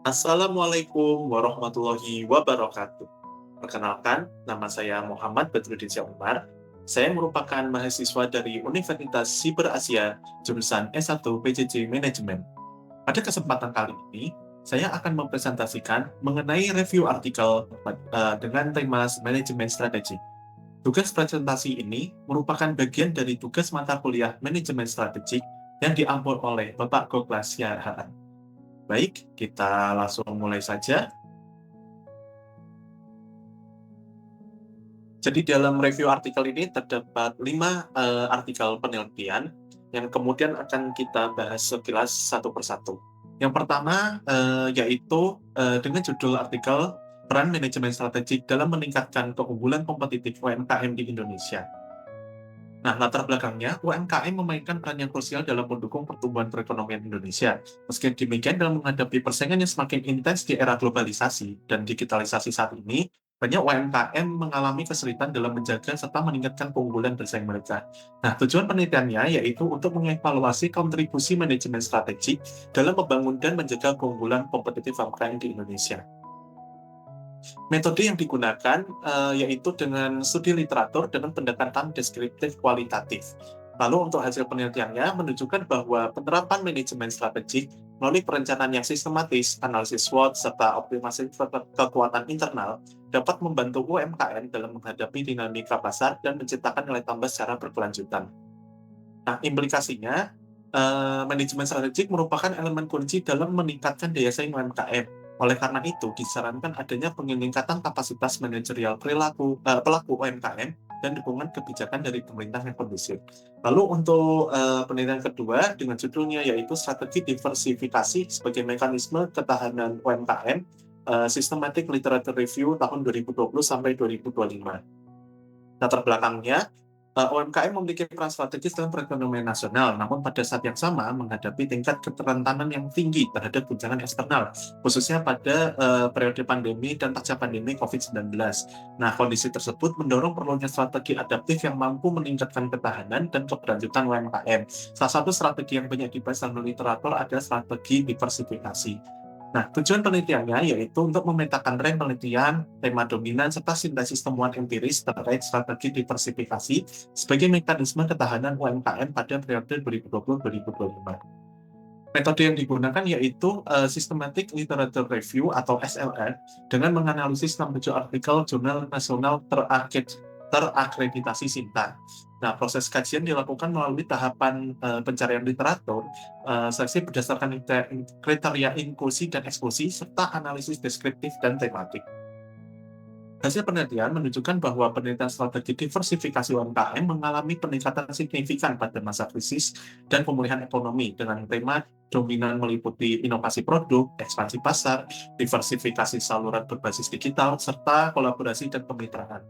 Assalamualaikum warahmatullahi wabarakatuh. Perkenalkan, nama saya Muhammad Badruddin Syah Umar. Saya merupakan mahasiswa dari Universitas Siber Asia, jurusan S1 PJJ Manajemen. Pada kesempatan kali ini, saya akan mempresentasikan mengenai review artikel dengan tema manajemen strategi. Tugas presentasi ini merupakan bagian dari tugas mata kuliah manajemen strategik yang diambil oleh Bapak Goklas Siahaan. Baik, kita langsung mulai saja. Jadi dalam review artikel ini terdapat 5 artikel penelitian yang kemudian akan kita bahas sekilas satu persatu. Yang pertama yaitu dengan judul artikel Peran Manajemen Strategik dalam Meningkatkan Keunggulan Kompetitif UMKM di Indonesia. Nah, latar belakangnya, UMKM memainkan peran yang krusial dalam mendukung pertumbuhan perekonomian Indonesia. Meski demikian, dalam menghadapi persaingan yang semakin intens di era globalisasi dan digitalisasi saat ini, banyak UMKM mengalami kesulitan dalam menjaga serta meningkatkan keunggulan bersaing mereka. Nah, tujuan penelitiannya yaitu untuk mengevaluasi kontribusi manajemen strategik dalam membangun dan menjaga keunggulan kompetitif UMKM di Indonesia. Metode yang digunakan yaitu dengan studi literatur dengan pendekatan deskriptif kualitatif. Lalu untuk hasil penelitiannya menunjukkan bahwa penerapan manajemen strategik melalui perencanaan yang sistematis, analisis SWOT, serta optimasi kekuatan internal dapat membantu UMKM dalam menghadapi dinamika pasar dan menciptakan nilai tambah secara berkelanjutan. Nah, implikasinya, manajemen strategik merupakan elemen kunci dalam meningkatkan daya saing UMKM. Oleh karena itu, disarankan adanya peningkatan kapasitas manajerial pelaku UMKM dan dukungan kebijakan dari pemerintah yang kondusif. Lalu untuk penelitian kedua dengan judulnya yaitu strategi diversifikasi sebagai mekanisme ketahanan UMKM, Systematic Literature Review tahun 2020 sampai 2025. Latar belakangnya, UMKM memiliki peran strategis dalam perekonomian nasional, namun pada saat yang sama menghadapi tingkat kerentanan yang tinggi terhadap guncangan eksternal, khususnya pada periode pandemi dan pasca pandemi COVID-19. Nah, kondisi tersebut mendorong perlunya strategi adaptif yang mampu meningkatkan ketahanan dan keberlanjutan UMKM. Salah satu strategi yang banyak dibahas dalam literatur adalah strategi diversifikasi. Nah, tujuan penelitiannya yaitu untuk memetakan tren penelitian, tema dominan, serta sintesis temuan empiris terkait strategi diversifikasi sebagai mekanisme ketahanan UMKM pada periode 2020-2025. Metode yang digunakan yaitu Systematic Literature Review atau SLR dengan menganalisis 67 artikel jurnal nasional terakreditasi SINTA. Nah, proses kajian dilakukan melalui tahapan pencarian literatur, seleksi berdasarkan kriteria inklusi dan eksklusi, serta analisis deskriptif dan tematik. Hasil penelitian menunjukkan bahwa penelitian strategi diversifikasi UMKM mengalami peningkatan signifikan pada masa krisis dan pemulihan ekonomi dengan tema dominan meliputi inovasi produk, ekspansi pasar, diversifikasi saluran berbasis digital, serta kolaborasi dan kemitraan.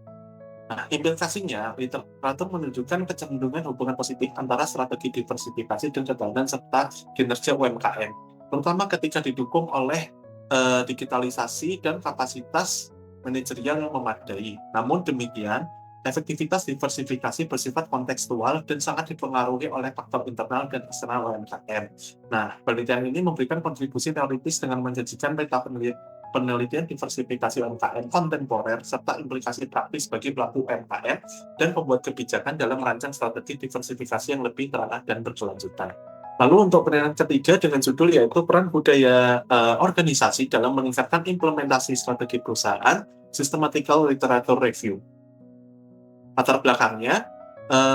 Nah, implikasinya, literatur menunjukkan kecenderungan hubungan positif antara strategi diversifikasi dan ketahanan serta kinerja UMKM, terutama ketika didukung oleh digitalisasi dan kapasitas manajerial yang memadai. Namun demikian, efektivitas diversifikasi bersifat kontekstual dan sangat dipengaruhi oleh faktor internal dan eksternal UMKM. Nah, penelitian ini memberikan kontribusi teoritis dengan menjanjikan peta penelitian diversifikasi UMKM kontemporer serta implikasi praktis bagi pelaku UMKM dan pembuat kebijakan dalam merancang strategi diversifikasi yang lebih teranah dan berkelanjutan. Lalu untuk penelitian ketiga dengan judul yaitu peran budaya organisasi dalam meningkatkan implementasi strategi perusahaan, Systematical Literature Review. Latar belakangnya,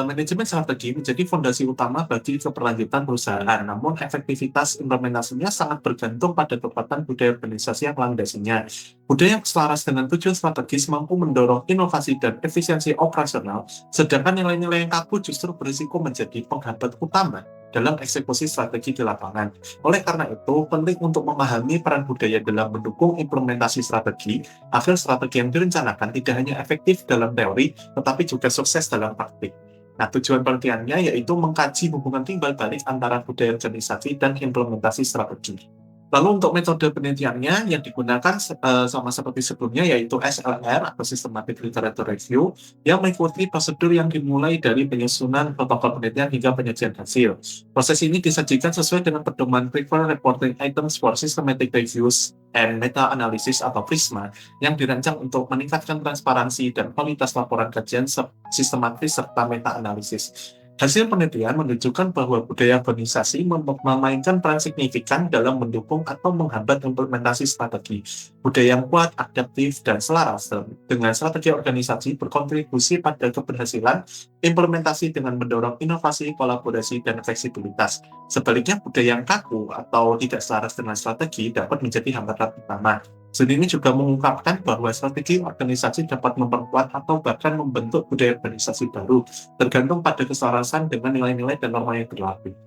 manajemen strategi menjadi fondasi utama bagi keberlanjutan perusahaan, namun efektivitas implementasinya sangat bergantung pada kekuatan budaya organisasi yang landasinya. Budaya yang selaras dengan tujuan strategis mampu mendorong inovasi dan efisiensi operasional, sedangkan nilai-nilai yang kaku justru berisiko menjadi penghambat utama dalam eksekusi strategi di lapangan. Oleh karena itu, penting untuk memahami peran budaya dalam mendukung implementasi strategi, agar strategi yang direncanakan tidak hanya efektif dalam teori, tetapi juga sukses dalam praktik. Nah, tujuan penelitiannya yaitu mengkaji hubungan timbal balik antara budaya organisasi dan implementasi strategi. Lalu untuk metode penelitiannya yang digunakan sama seperti sebelumnya yaitu SLR atau Systematic Literature Review yang mengikuti prosedur yang dimulai dari penyusunan protokol penelitian hingga penyajian hasil. Proses ini disajikan sesuai dengan pedoman Preferred Reporting Items for Systematic Reviews and Meta-Analysis atau PRISMA yang dirancang untuk meningkatkan transparansi dan kualitas laporan kajian sistematis serta meta-analisis. Hasil penelitian menunjukkan bahwa budaya organisasi memainkan peran signifikan dalam mendukung atau menghambat implementasi strategi. Budaya yang kuat, adaptif, dan selaras dengan strategi organisasi berkontribusi pada keberhasilan implementasi dengan mendorong inovasi, kolaborasi, dan fleksibilitas. Sebaliknya, budaya yang kaku atau tidak selaras dengan strategi dapat menjadi hambatan utama. Studi ini juga mengungkapkan bahwa strategi organisasi dapat memperkuat atau bahkan membentuk budaya organisasi baru, tergantung pada keselarasan dengan nilai-nilai dan norma yang berlaku.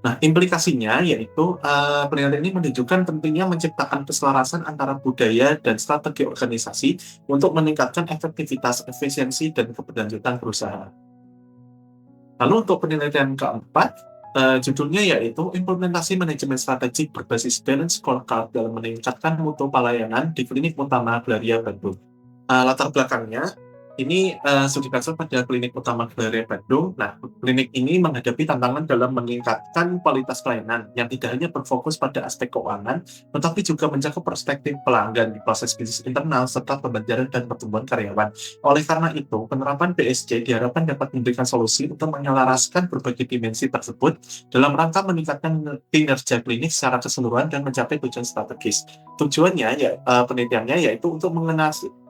Nah, implikasinya yaitu penelitian ini menunjukkan pentingnya menciptakan keselarasan antara budaya dan strategi organisasi untuk meningkatkan efektivitas, efisiensi, dan keberlanjutan perusahaan. Lalu untuk penelitian keempat, judulnya yaitu implementasi manajemen strategik berbasis balance scorecard dalam meningkatkan mutu pelayanan di klinik utama Glaria Bandung. Latar belakangnya, ini studi kasus pada klinik utama Glaria Bandung. Nah, klinik ini menghadapi tantangan dalam meningkatkan kualitas pelayanan yang tidak hanya berfokus pada aspek keuangan, tetapi juga mencakup perspektif pelanggan di proses bisnis internal serta pembelajaran dan pertumbuhan karyawan. Oleh karena itu, penerapan BSC diharapkan dapat memberikan solusi untuk menyelaraskan berbagai dimensi tersebut dalam rangka meningkatkan kinerja klinik secara keseluruhan dan mencapai tujuan strategis. Tujuannya penelitiannya yaitu untuk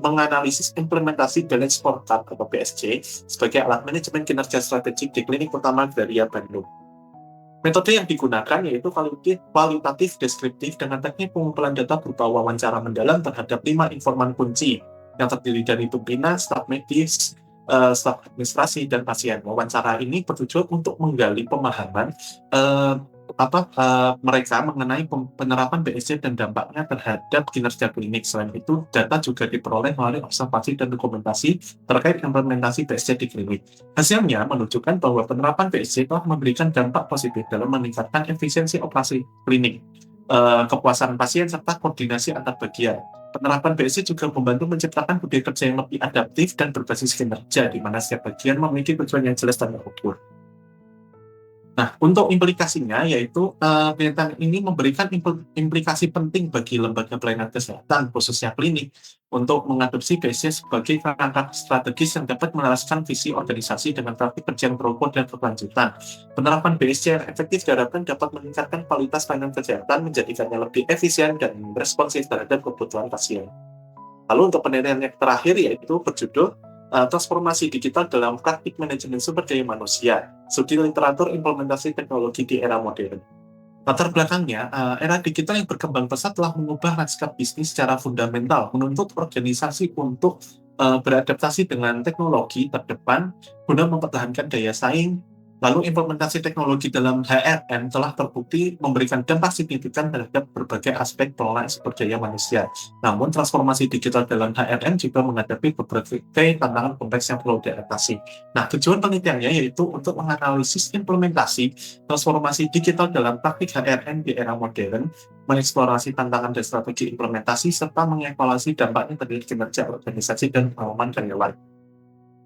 menganalisis implementasi balance scorecard atau BSC sebagai alat manajemen kinerja strategik di klinik utama Glaria Bandung. Metode yang digunakan yaitu kualitatif deskriptif dengan teknik pengumpulan data berupa wawancara mendalam terhadap 5 informan kunci yang terdiri dari pimpinan, staf medis, staf administrasi, dan pasien. Wawancara ini bertujuan untuk menggali pemahaman mereka mengenai penerapan BSC dan dampaknya terhadap kinerja klinik. Selain itu, data juga diperoleh melalui observasi dan dokumentasi terkait implementasi BSC di klinik. Hasilnya menunjukkan bahwa penerapan BSC telah memberikan dampak positif dalam meningkatkan efisiensi operasi klinik, kepuasan pasien, serta koordinasi antar bagian. Penerapan BSC juga membantu menciptakan budaya kerja yang lebih adaptif dan berbasis kinerja, di mana setiap bagian memiliki tujuan yang jelas dan terukur. Nah, untuk implikasinya yaitu penelitian ini memberikan implikasi penting bagi lembaga pelayanan kesehatan, khususnya klinik, untuk mengadopsi BSC sebagai kerangka strategis yang dapat meneruskan visi organisasi dengan praktik kerja yang terukur dan berkelanjutan. Penerapan BSC yang efektif diharapkan dapat meningkatkan kualitas pelayanan kesehatan, menjadikannya lebih efisien dan responsif terhadap kebutuhan pasien. Lalu untuk penelitian yang terakhir yaitu berjudul transformasi digital dalam praktik manajemen sumber daya manusia, studi literatur implementasi teknologi di era modern. Latar belakangnya, era digital yang berkembang pesat telah mengubah lanskap bisnis secara fundamental, menuntut organisasi untuk beradaptasi dengan teknologi terdepan guna mempertahankan daya saing. Lalu implementasi teknologi dalam HRM telah terbukti memberikan dampak signifikan terhadap berbagai aspek pengelolaan sumber daya manusia. Namun, transformasi digital dalam HRM juga menghadapi berbagai tantangan kompleks yang perlu diatasi. Nah, tujuan penelitiannya yaitu untuk menganalisis implementasi transformasi digital dalam praktik HRM di era modern, mengeksplorasi tantangan dan strategi implementasi, serta mengevaluasi dampaknya terhadap kinerja organisasi dan pengalaman karyawan.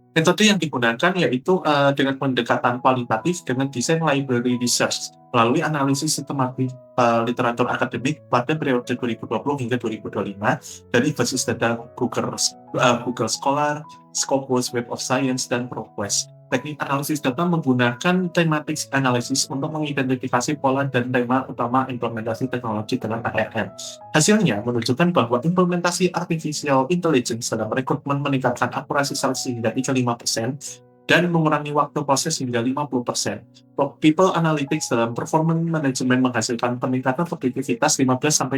Metode yang digunakan yaitu dengan pendekatan kualitatif dengan desain library research melalui analisis sistematik literatur akademik pada periode 2020 hingga 2025 dari basis data Google Scholar, Scopus, Web of Science, dan ProQuest. Teknik analisis data menggunakan thematic analysis untuk mengidentifikasi pola dan tema utama implementasi teknologi dalam HRM. Hasilnya menunjukkan bahwa implementasi artificial intelligence dalam rekrutmen meningkatkan akurasi seleksi hingga 35% dan mengurangi waktu proses hingga 50%. People Analytics dalam performance management menghasilkan peningkatan produktivitas 15-20%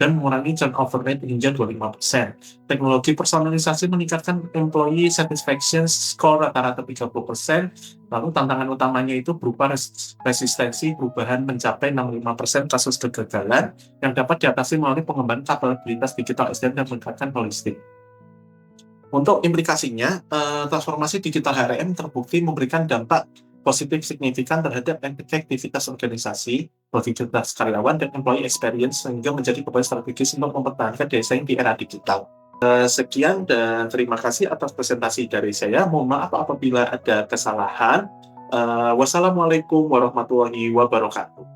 dan mengurangi turnover rate hingga 25%. Teknologi personalisasi meningkatkan employee satisfaction score rata-rata 30%. Lalu tantangan utamanya itu berupa resistensi perubahan mencapai 65% kasus kegagalan yang dapat diatasi melalui pengembangan kapabilitas digital SDM dan meningkatkan holistik. Untuk implikasinya, transformasi digital HRM terbukti memberikan dampak positif signifikan terhadap efektivitas organisasi, produktivitas karyawan, dan employee experience sehingga menjadi komponen strategis untuk mempertahankan daya saing di era digital. Sekian dan terima kasih atas presentasi dari saya. Mohon maaf apabila ada kesalahan. Wassalamualaikum warahmatullahi wabarakatuh.